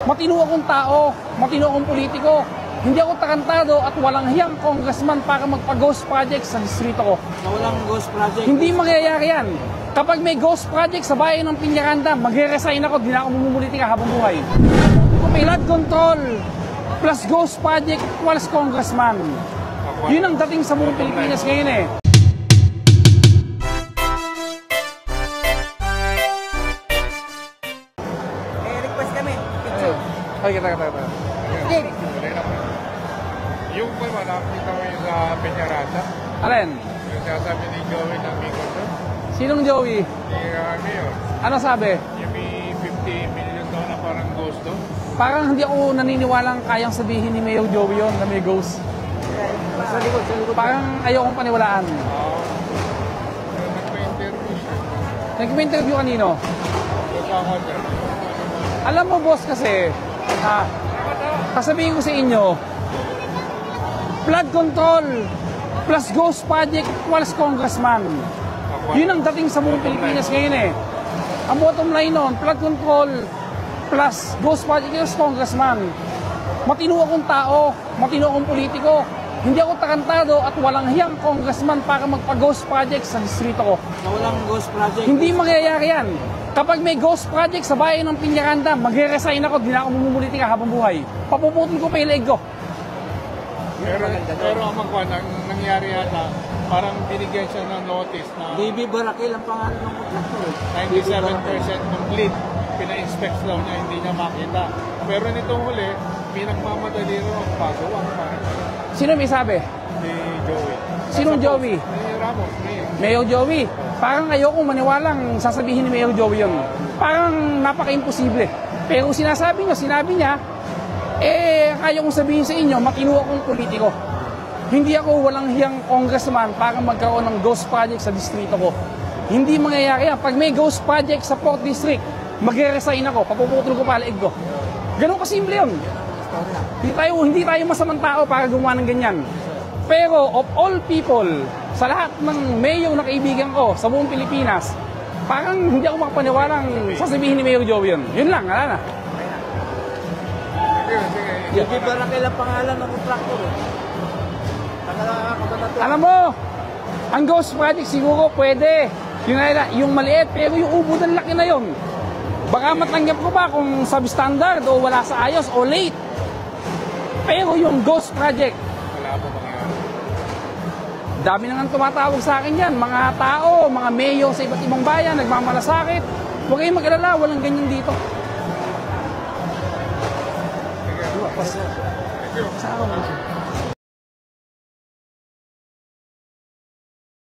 Matino akong tao, matino akong politiko. Hindi ako tarantado at walang hiyang congressman para magpa-ghost project sa distrito ko. Na walang ghost project. Hindi mangyayari yan. Kapag may ghost project sa bayan ng Piñaranda, magre-resign ako, di na ako mumulitika habang buhay. Kung may flood control plus ghost project plus congressman. Yun ang dating sa buong Pilipinas ngayon eh. Request kami. Picture. Ay, kita. Sige. Yung ba, nakakita mo yung sa Peñaranda? Alin? Yung sasabi ni Joey ng Bicol doon? Sinong Joey? Ni Mayor. Ano sabi? Yung may 50 million daw na parang ghost doon? Parang hindi ako naniniwalang kayang sabihin ni Mayor Joey yun na may ghost. Sa likod. Parang ayokong paniwalaan. Nagpa-interview siya. Nag-interview kanino? Nagpa-hotel. Alam mo boss kasi, sasabihin ko sa inyo, flood control plus ghost project plus congressman. Yun ang dating sa buong Pilipinas ngayon eh. Ang bottom line nun, flood control plus ghost project plus congressman. Matino akong tao, matino akong politiko. Hindi ako tarantado at walang hiyang congressman para magpa-ghost project sa distrito ko. Na walang ghost project. Hindi mangyayari yan. Kapag may ghost project sa bayan ng Piñaranda, magre-resign ako, di na ako mumulitika habang buhay. Papuputol ko pa yung leg ko. Pero ang nangyari yata, parang binigyan siya ng notice na Baby Barakil ang pangalan ng contractor. 97% complete. Pina-inspect daw niya, hindi niya makita. Pero nitong huli, pinagmamadali rin ang pagawa. Sino may sabi? Si Joey. Sinong Joey? Ni Ramos, Mayor Joey. Parang ayokong maniwalang sasabihin ni Mayor Joey yun. Parang napaka-imposible. Pero sinabi niya, kaya kong sabihin sa inyo, matino akong politiko. Hindi ako walang hiyang congressman para magkaroon ng ghost project sa distrito ko. Hindi mangyayari yan. Pag may ghost project sa 4th District, magre-resign ako, papuputol ko pa leeg ko. Ganun kasimple yun. Hindi tayo masamang tao para gumawa ng ganyan. Pero of all people, sa lahat ng mayor na kaibigan ko sa buong Pilipinas, parang hindi ako makapaniwalang sasabihin ni Mayor Joey yun. Yun lang, ala na. Baby Barakil ang pangalan ng contractor. Alam mo, ang ghost project siguro pwede. Yung maliit, pero yung ubod ng laki na yun. Baka matanggap ko pa kung substandard o wala sa ayos o late. Pero yung ghost project, wala po mangyari. dami na nga tumatawag sa akin yan. Mga tao, mga mayor sa iba't ibang bayan, nagmamalasakit. Huwag kayong mag-alala, walang ganyan dito. Sige. Sa akin.